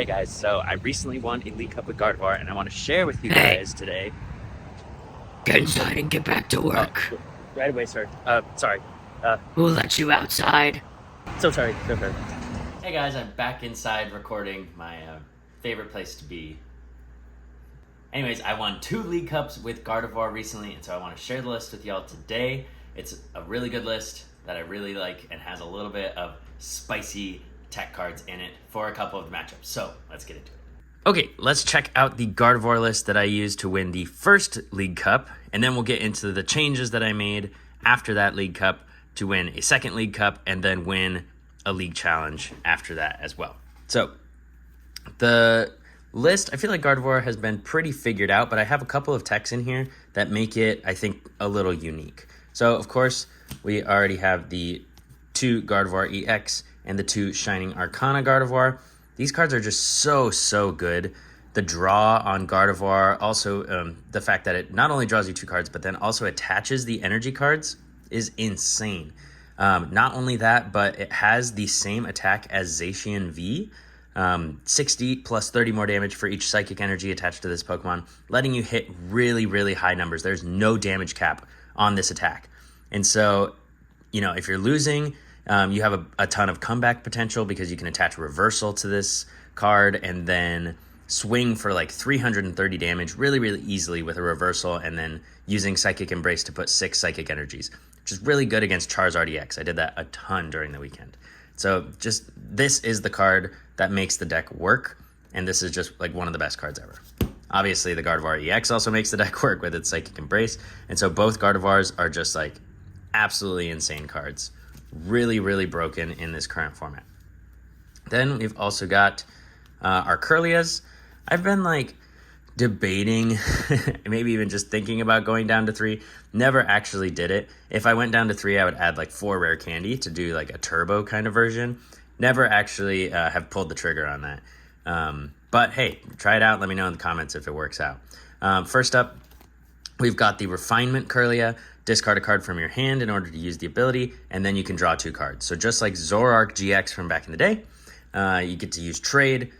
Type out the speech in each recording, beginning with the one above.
Hey guys, so I recently won a League Cup with Gardevoir, and I want to share with you Hey, guys today. get inside and get back to Oh, work. right away, sir. Sorry. Uh, Who let you outside? so sorry. So sorry. Hey guys, I'm back inside recording my favorite place to be. Anyways, I won 2 League Cups with Gardevoir recently, and so I want to share the list with y'all today. It's a really good list that I really like and has a little bit of spicy tech cards in it for a couple of the matchups. So let's get into it. Okay, let's check out the Gardevoir list that I used to win the first League Cup, and then we'll get into the changes that I made after that League Cup to win a second League Cup and then win a League Challenge after that as well. So, the list, I feel like Gardevoir has been pretty figured out, but I have a couple of techs in here that make it, I think, a little unique. So, of course, we already have the 2 Gardevoir EX and the 2 Shining Arcana Gardevoir. These cards are just so good. The draw on Gardevoir, also the fact that it not only draws you 2 cards, but then also attaches the energy cards is insane. Not only that, but it has the same attack as Zacian V. 60 plus 30 more damage for each psychic energy attached to this Pokemon, letting you hit really high numbers. There's no damage cap on this attack. And so, if you're losing, you have a ton of comeback potential because you can attach reversal to this card and then swing for like 330 damage really easily with a reversal, and then using Psychic Embrace to put 6 psychic energies, which is really good against Charizard EX. I did that a ton during the weekend. So just this is the card that makes the deck work, and this is just like one of the best cards ever. Obviously, the Gardevoir EX also makes the deck work with its Psychic Embrace, and so both Gardevoirs are just like absolutely insane cards. Really broken in this current format. Then we've also got our Curlias. I've been like debating, maybe even just thinking about going down to 3. Never actually did it. If I went down to 3, I would add like 4 rare candy to do like a turbo kind of version. Never actually have pulled the trigger on that. But hey, try it out. Let me know in the comments if it works out. First up, we've got the Refinement Curlia. Discard a card from your hand in order to use the ability, and then you can draw 2 cards. So just like Zoroark GX from back in the day, you get to use Trade,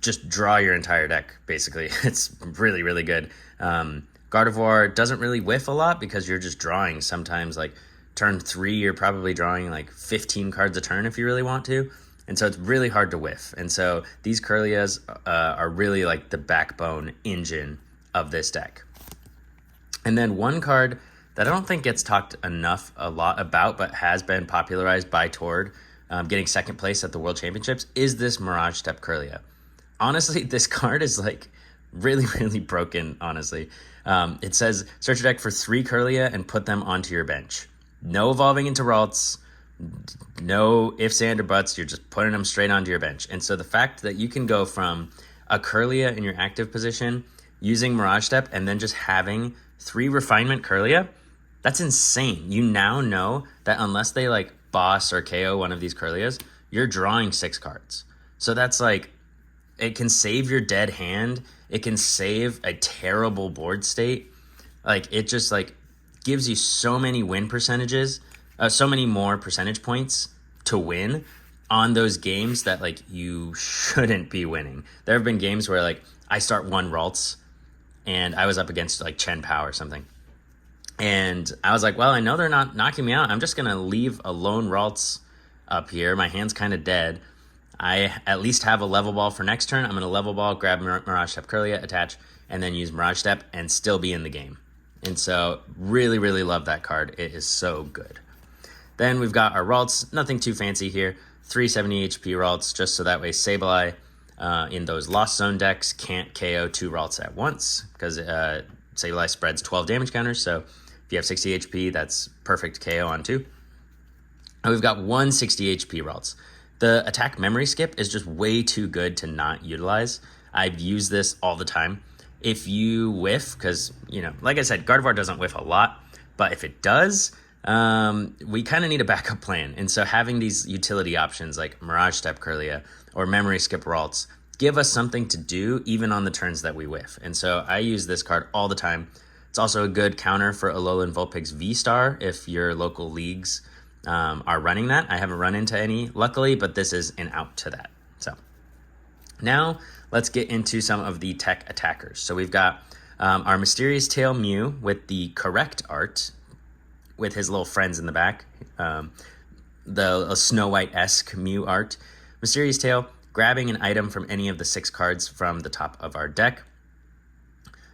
just draw your entire deck, basically. It's really good. Gardevoir doesn't really whiff a lot because you're just drawing. Sometimes, like, turn 3, you're probably drawing, like, 15 cards a turn if you really want to. And so it's really hard to whiff. And so these Curlias are really, like, the backbone engine of this deck. And then one card that I don't think gets talked a lot about, but has been popularized by Tord, getting second place at the World Championships, is this Mirage Step Curlia. Honestly, this card is like really broken, honestly. It says, search your deck for 3 Curlia and put them onto your bench. No evolving into Ralts, no ifs, and, or buts, you're just putting them straight onto your bench. And so the fact that you can go from a Curlia in your active position, using Mirage Step, and then just having 3 Refinement Curlia, that's insane. You now know that unless they like boss or KO one of these Curlias, you're drawing 6 cards. So that's like, it can save your dead hand. It can save a terrible board state. Like, it just like gives you so many win percentages, so many more percentage points to win on those games that like you shouldn't be winning. There have been games where like I start 1 Ralts and I was up against like Chen Pao or something. And I was like, well, I know they're not knocking me out. I'm just going to leave a lone Ralts up here. My hand's kind of dead. I at least have a level ball for next turn. I'm going to level ball, grab Mirage Step Curlia, attach, and then use Mirage Step and still be in the game. And so really love that card. It is so good. Then we've got our Ralts. Nothing too fancy here. 370 HP Ralts, just so that way Sableye in those Lost Zone decks can't KO 2 Ralts at once, because Sableye spreads 12 damage counters, so if you have 60 HP, that's perfect KO on 2. And we've got 160 HP Ralts. The attack memory skip is just way too good to not utilize. I've used this all the time. If you whiff, because, like I said, Gardevoir doesn't whiff a lot, but if it does, we kind of need a backup plan. And so having these utility options like Mirage Step Curlia or Memory Skip Ralts give us something to do even on the turns that we whiff. And so I use this card all the time. It's also a good counter for Alolan Vulpix V-Star if your local leagues are running that. I haven't run into any, luckily, but this is an out to that. So Now, let's get into some of the tech attackers. So we've got our Mysterious Tail Mew with the correct art, with his little friends in the back. The Snow White-esque Mew art. Mysterious Tail, grabbing an item from any of the 6 cards from the top of our deck.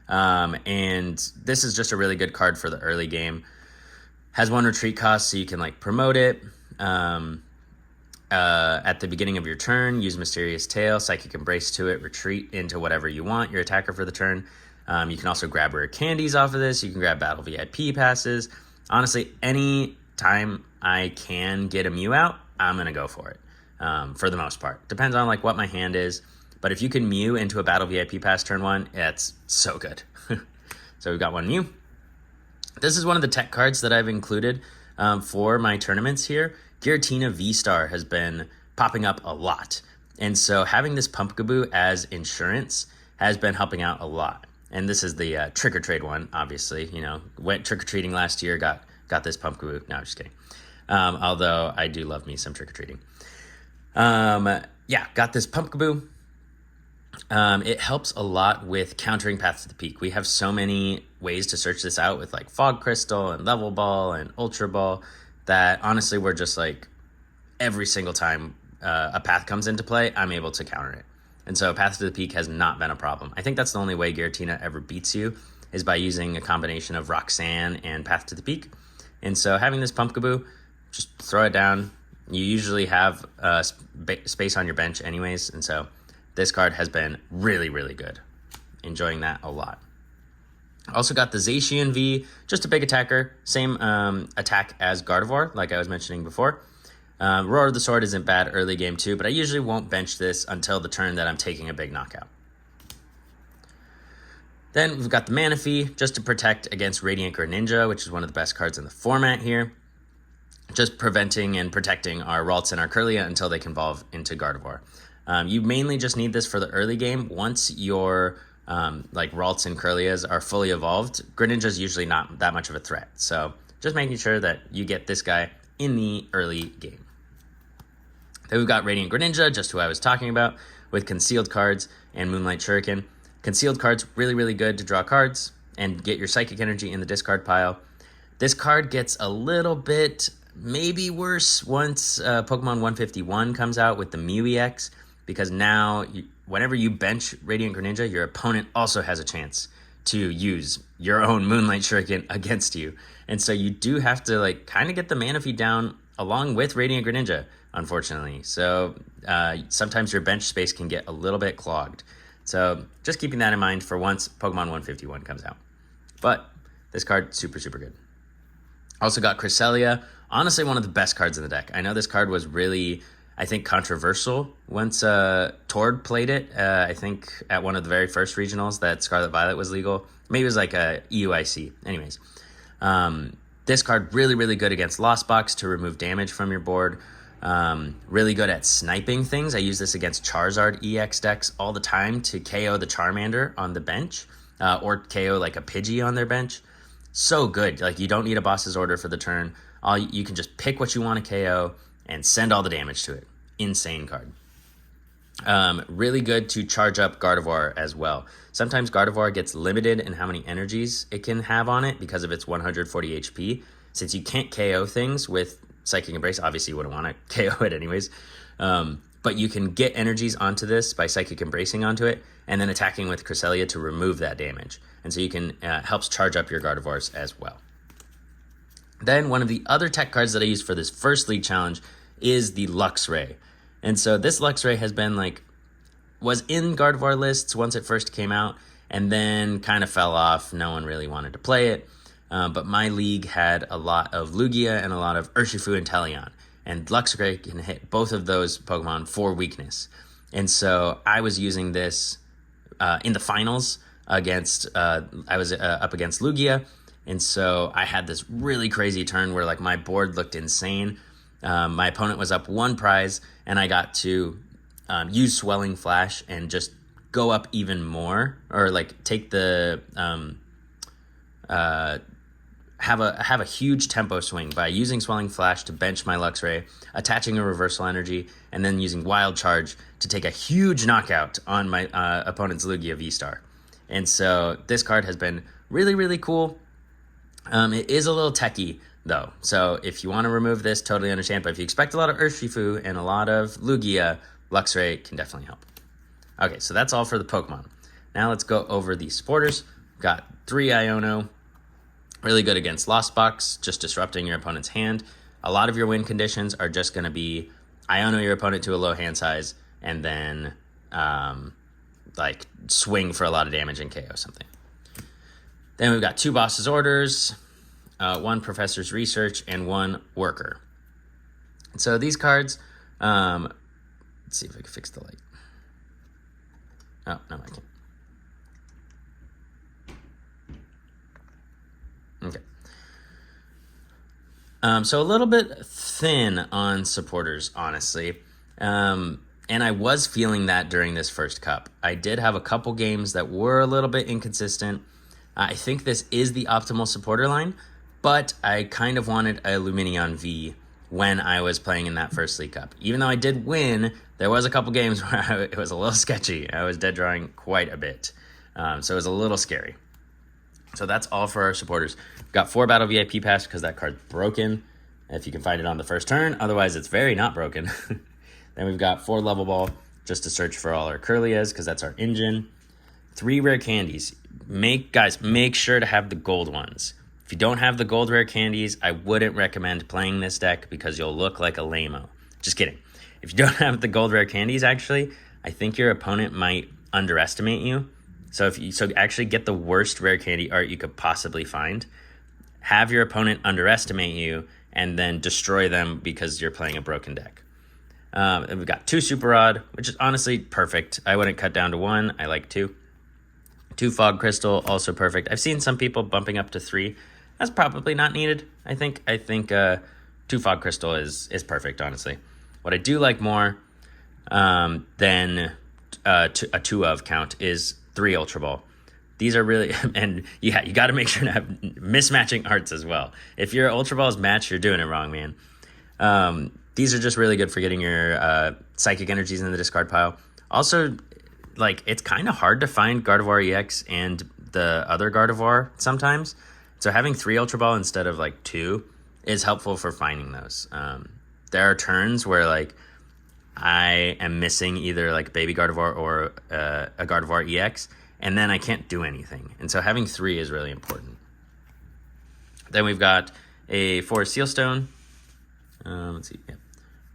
And this is just a really good card for the early game. Has 1 retreat cost, so you can like promote it. At the beginning of your turn, use Mysterious Tail, Psychic Embrace to it, retreat into whatever you want, your attacker for the turn. You can also grab rare candies off of this. You can grab Battle VIP passes. Honestly, any time I can get a Mew out, I'm going to go for it, for the most part. Depends on like what my hand is. But if you can Mew into a Battle VIP pass turn 1, it's so good. So we've got 1 Mew. This is one of the tech cards that I've included for my tournaments here. Giratina V-Star has been popping up a lot. And so having this Pumpkaboo as insurance has been helping out a lot. And this is the Trick or Trade one, obviously. You know, went trick-or-treating last year, got this Pumpkaboo. No, I'm just kidding. Although I do love me some trick-or-treating. Yeah, got this Pumpkaboo. It helps a lot with countering Path to the Peak. We have so many ways to search this out with like Fog Crystal and Level Ball and Ultra Ball that honestly we're just like every single time a path comes into play, I'm able to counter it. And so Path to the Peak has not been a problem. I think that's the only way Giratina ever beats you is by using a combination of Roxanne and Path to the Peak. And so having this Pumpkaboo, just throw it down. You usually have space on your bench anyways, and so this card has been really, really good. Enjoying that a lot. Also got the Zacian V, just a big attacker. Same attack as Gardevoir, like I was mentioning before. Roar of the Sword isn't bad early game too, but I usually won't bench this until the turn that I'm taking a big knockout. Then we've got the Manaphy, just to protect against Radiant Greninja, which is one of the best cards in the format here. Just preventing and protecting our Ralts and our Kirlia until they can evolve into Gardevoir. You mainly just need this for the early game. Once your like Ralts and Kirlias are fully evolved, Greninja's usually not that much of a threat. So just making sure that you get this guy in the early game. Then we've got Radiant Greninja, just who I was talking about, with Concealed cards and Moonlight Shuriken. Concealed cards, really, really good to draw cards and get your Psychic Energy in the discard pile. This card gets a little bit maybe worse once Pokemon 151 comes out with the Mew EX, because now whenever you bench Radiant Greninja, your opponent also has a chance to use your own Moonlight Shuriken against you. And so you do have to like kind of get the Manaphy down along with Radiant Greninja, unfortunately. So sometimes your bench space can get a little bit clogged. So just keeping that in mind for once Pokemon 151 comes out. But this card, super, super good. Also got Cresselia, honestly one of the best cards in the deck. I know this card was really, I think, controversial once Tord played it. I think at one of the very first regionals that Scarlet Violet was legal. Maybe it was like a EUIC. Anyways, this card really, really good against Lost Box to remove damage from your board. Really good at sniping things. I use this against Charizard EX decks all the time to KO the Charmander on the bench, or KO like a Pidgey on their bench. So good. Like you don't need a boss's order for the turn. You can just pick what you want to KO and send all the damage to it. Insane card. Really good to charge up Gardevoir as well. Sometimes Gardevoir gets limited in how many energies it can have on it because of its 140 HP. Since you can't KO things with Psychic Embrace, obviously you wouldn't want to KO it anyways. But you can get energies onto this by Psychic Embracing onto it and then attacking with Cresselia to remove that damage. And so you can helps charge up your Gardevoirs as well. Then one of the other tech cards that I used for this first league challenge is the Luxray. And so this Luxray has been like, was in Gardevoir lists once it first came out and then kind of fell off. No one really wanted to play it. But my league had a lot of Lugia and a lot of Urshifu and Teleon. And Luxray can hit both of those Pokemon for weakness. And so I was using this in the finals against, I was up against Lugia. And so I had this really crazy turn where like my board looked insane. My opponent was up 1 prize and I got to use Swelling Flash and just go up even more, or like take the have a huge tempo swing by using Swelling Flash to bench my Luxray, attaching a Reversal Energy, and then using Wild Charge to take a huge knockout on my opponent's Lugia V-Star. And so this card has been really, really cool. It is a little techy, though. So if you want to remove this, totally understand. But if you expect a lot of Urshifu and a lot of Lugia, Luxray can definitely help. Okay, so that's all for the Pokemon. Now let's go over the supporters. Got 3 Iono. Really good against Lost Box, just disrupting your opponent's hand. A lot of your win conditions are just going to be Iono your opponent to a low hand size, and then like swing for a lot of damage and KO something. Then we've got 2 Boss's Orders, 1 Professor's Research, and 1 Worker. So these cards, let's see if I can fix the light. Oh, no, I can't. Okay. So a little bit thin on supporters, honestly. And I was feeling that during this first cup. I did have a couple games that were a little bit inconsistent. I think this is the optimal supporter line, but I kind of wanted a Lumineon V when I was playing in that first League Cup. Even though I did win, there was a couple games where it was a little sketchy. I was dead drawing quite a bit. So it was a little scary. So that's all for our supporters. Got 4 Battle VIP Pass because that card's broken. If you can find it on the first turn. Otherwise, it's very not broken. Then we've got 4 Level Ball just to search for all our Curlias because that's our engine. 3 Rare Candies. Guys, make sure to have the gold ones. If you don't have the gold Rare Candies, I wouldn't recommend playing this deck because you'll look like a lame-o. Just kidding. If you don't have the gold Rare Candies, actually, I think your opponent might underestimate you. So actually get the worst Rare Candy art you could possibly find. Have your opponent underestimate you and then destroy them because you're playing a broken deck. And we've got 2 Super Rod, which is honestly perfect. I wouldn't cut down to 1. I like 2. 2 Fog Crystal, also perfect. I've seen some people bumping up to 3. That's probably not needed. I think 2 Fog Crystal is perfect, honestly. What I do like more than a 2 of count is 3 Ultra Ball. These are really, and yeah, you got to make sure to have mismatching arts as well. If your Ultra Balls match, you're doing it wrong, man. These are just really good for getting your Psychic Energies in the discard pile. Also, like, it's kind of hard to find Gardevoir EX and the other Gardevoir sometimes. So having 3 Ultra Ball instead of like 2 is helpful for finding those. There are turns where like I am missing either like Baby Gardevoir or a Gardevoir EX, and then I can't do anything. And so having 3 is really important. Then we've got a Forest Sealstone. Let's see. Yeah.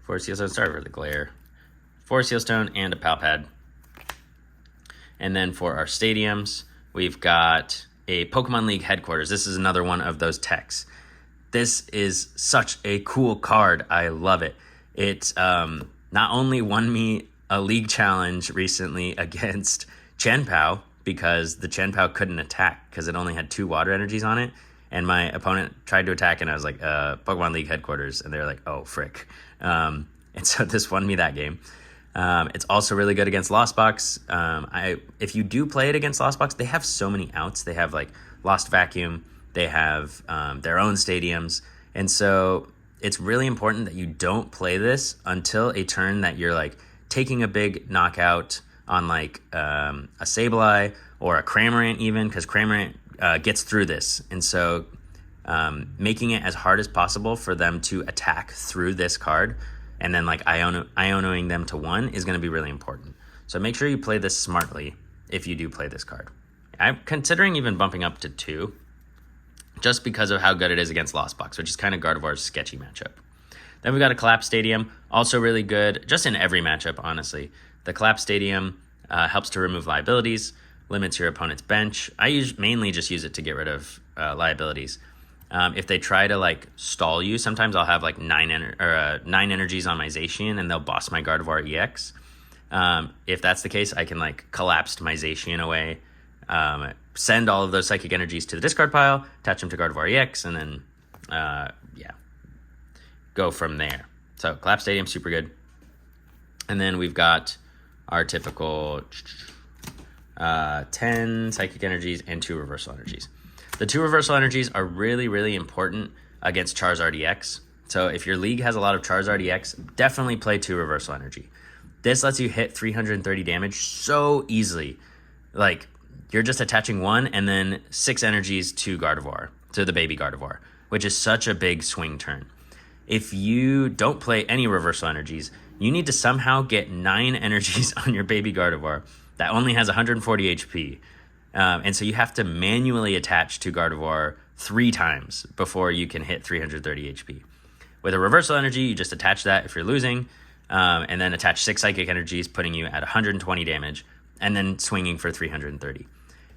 Forest Sealstone. Sorry for the glare. Forest Sealstone and a Palpad. And then for our stadiums, we've got a Pokemon League Headquarters. This is another one of those techs. This is such a cool card. I love it. It not only won me a league challenge recently against Chien-Pao because the Chien-Pao couldn't attack because it only had 2 water energies on it. And my opponent tried to attack, and I was like, Pokemon League Headquarters. And they're like, oh, frick. And so this won me that game. It's also really good against Lost Box. If you do play it against Lost Box, they have so many outs. They have like Lost Vacuum. They have their own stadiums. And so it's really important that you don't play this until a turn that you're like taking a big knockout on like a Sableye or a Cramorant even, because Cramorant gets through this. And so making it as hard as possible for them to attack through this card and then like Ionoing them to 1 is going to be really important. So make sure you play this smartly if you do play this card. I'm considering even bumping up to 2 just because of how good it is against Lost Box, which is kind of Gardevoir's sketchy matchup. Then we got a Collapse Stadium, also really good, just in every matchup, honestly. The Collapse Stadium helps to remove liabilities, limits your opponent's bench. I mainly just use it to get rid of liabilities. If they try to like stall you, sometimes I'll have like 9 energies on my Zacian and they'll boss my Gardevoir EX. If that's the case, I can like collapse my Zacian away, send all of those psychic energies to the discard pile, attach them to Gardevoir EX, and then go from there. So Collapse Stadium, super good. And then we've got our typical 10 psychic energies and 2 reversal energies. The 2 reversal energies are really, really important against Charizard EX. So if your league has a lot of Charizard EX, definitely play 2 reversal energy. This lets you hit 330 damage so easily. Like, you're just attaching 1 and then 6 energies to Gardevoir, to the baby Gardevoir, which is such a big swing turn. If you don't play any reversal energies, you need to somehow get 9 energies on your baby Gardevoir that only has 140 HP. And so you have to manually attach to Gardevoir 3 times before you can hit 330 HP. With a reversal energy, you just attach that if you're losing, and then attach 6 psychic energies, putting you at 120 damage, and then swinging for 330.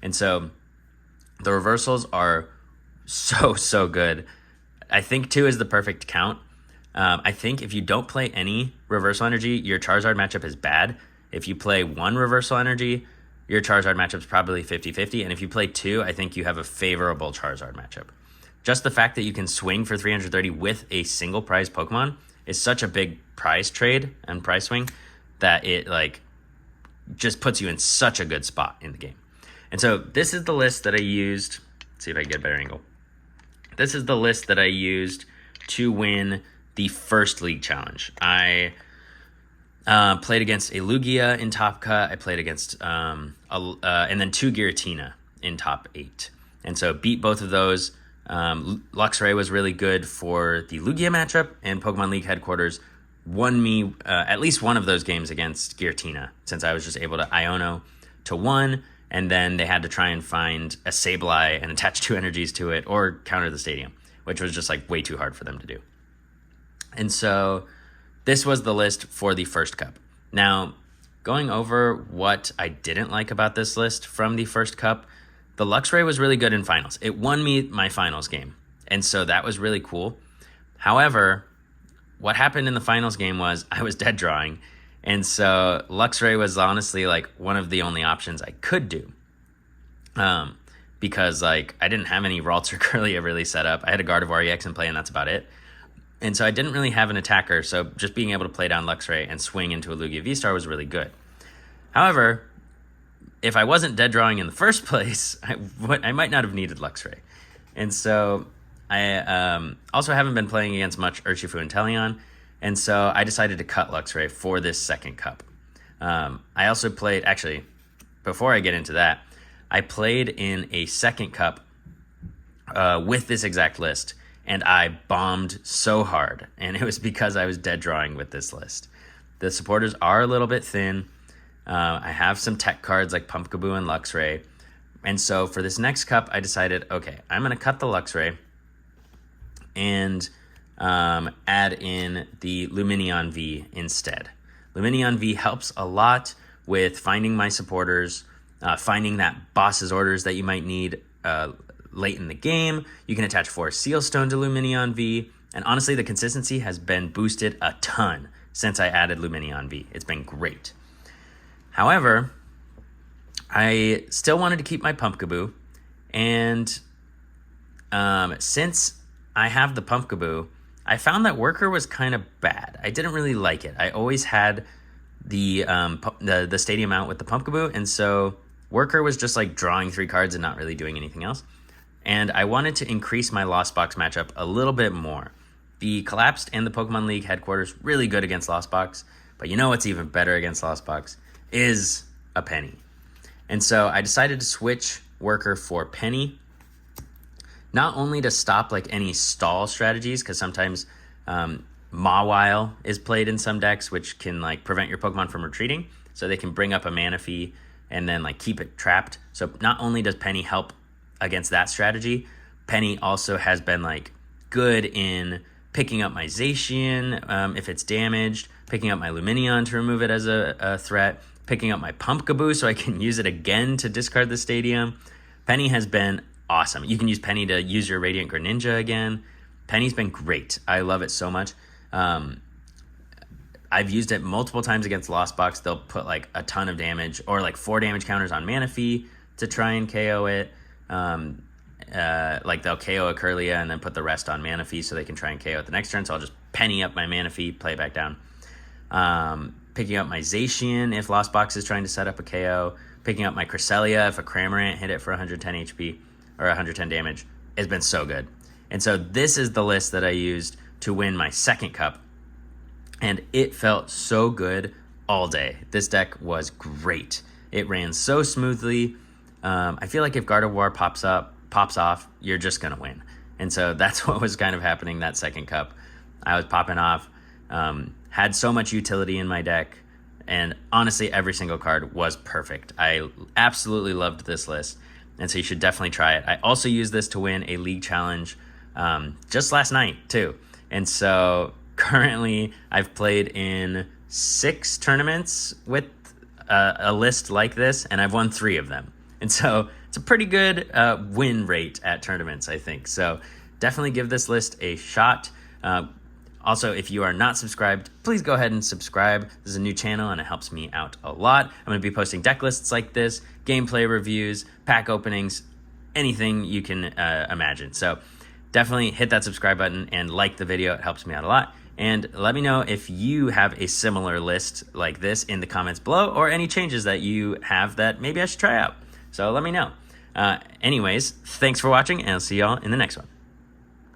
And so the reversals are so good. I think 2 is the perfect count. I think if you don't play any reversal energy, your Charizard matchup is bad. If you play 1 reversal energy, your Charizard matchup is probably 50-50. And if you play 2, I think you have a favorable Charizard matchup. Just the fact that you can swing for 330 with a single prize Pokemon is such a big prize trade and prize swing that it like just puts you in such a good spot in the game. And so this is the list that I used. Let's see if I can get a better angle. This is the list that I used to win the first league challenge. I played against a Lugia in top cut. I played against and then 2 Giratina in top 8. And so beat both of those. Luxray was really good for the Lugia matchup, and Pokemon League headquarters won me at least one of those games against Giratina, since I was just able to Iono to 1, and then they had to try and find a Sableye and attach 2 energies to it or counter the stadium, which was just like way too hard for them to do. And so this was the list for the first cup. Now, going over what I didn't like about this list from the first cup, the Luxray was really good in finals. It won me my finals game, and so that was really cool. However, what happened in the finals game was I was dead drawing, and so Luxray was honestly like one of the only options I could do. Because like I didn't have any Ralts or Kirlia really set up. I had a Gardevoir EX in play, and that's about it. And so I didn't really have an attacker, so just being able to play down Luxray and swing into a Lugia V-Star was really good. However, if I wasn't dead drawing in the first place, I might not have needed Luxray. And so I also haven't been playing against much Urshifu and Teleon, and so I decided to cut Luxray for this second cup. I also played, actually, before I get into that, I played in a second cup with this exact list, and I bombed so hard, and it was because I was dead drawing with this list. The supporters are a little bit thin. I have some tech cards like Pumpkaboo and Luxray, and so for this next cup, I decided, okay, I'm going to cut the Luxray and add in the Lumineon V instead. Lumineon V helps a lot with finding my supporters, finding that boss's orders that you might need late in the game. You can attach Forest Seal Stone to Lumineon V, and honestly, the consistency has been boosted a ton since I added Lumineon V. It's been great. However, I still wanted to keep my Pumpkaboo, and since I have the Pumpkaboo, I found that Worker was kind of bad. I didn't really like it. I always had the stadium out with the Pumpkaboo, and so Worker was just like drawing 3 cards and not really doing anything else. And I wanted to increase my Lost Box matchup a little bit more. The Collapsed and the Pokemon League headquarters really good against Lost Box, but you know what's even better against Lost Box is a Penny. And so I decided to switch Worker for Penny, not only to stop like any stall strategies, because sometimes Mawile is played in some decks, which can like prevent your Pokemon from retreating, so they can bring up a Manaphy and then like keep it trapped. So not only does Penny help against that strategy, Penny also has been like good in picking up my Zacian if it's damaged, picking up my Lumineon to remove it as a threat, picking up my Pumpkaboo so I can use it again to discard the stadium. Penny has been awesome. You can use Penny to use your Radiant Greninja again. Penny's been great. I love it so much. I've used it multiple times against Lost Box. They'll put like a ton of damage or like 4 damage counters on Manaphy to try and KO it. Like they'll KO a Kirlia and then put the rest on Manaphy so they can try and KO it the next turn. So I'll just Penny up my Manaphy, play it back down. Picking up my Zacian if Lost Box is trying to set up a KO. Picking up my Cresselia if a Cramorant hit it for 110 HP. or 110 damage has been so good. And so this is the list that I used to win my second cup, and it felt so good all day. This deck was great. It ran so smoothly. I feel like if Gardevoir pops off, you're just gonna win. And so that's what was kind of happening that second cup. I was popping off, had so much utility in my deck, and honestly, every single card was perfect. I absolutely loved this list, and so you should definitely try it. I also used this to win a league challenge just last night too. And so currently I've played in 6 tournaments with a list like this, and I've won 3 of them. And so it's a pretty good win rate at tournaments, I think. So definitely give this list a shot. Also, if you are not subscribed, please go ahead and subscribe. This is a new channel and it helps me out a lot. I'm going to be posting deck lists like this, gameplay reviews, pack openings, anything you can imagine. So definitely hit that subscribe button and like the video. It helps me out a lot. And let me know if you have a similar list like this in the comments below, or any changes that you have that maybe I should try out. So let me know. Anyways, thanks for watching, and I'll see y'all in the next one.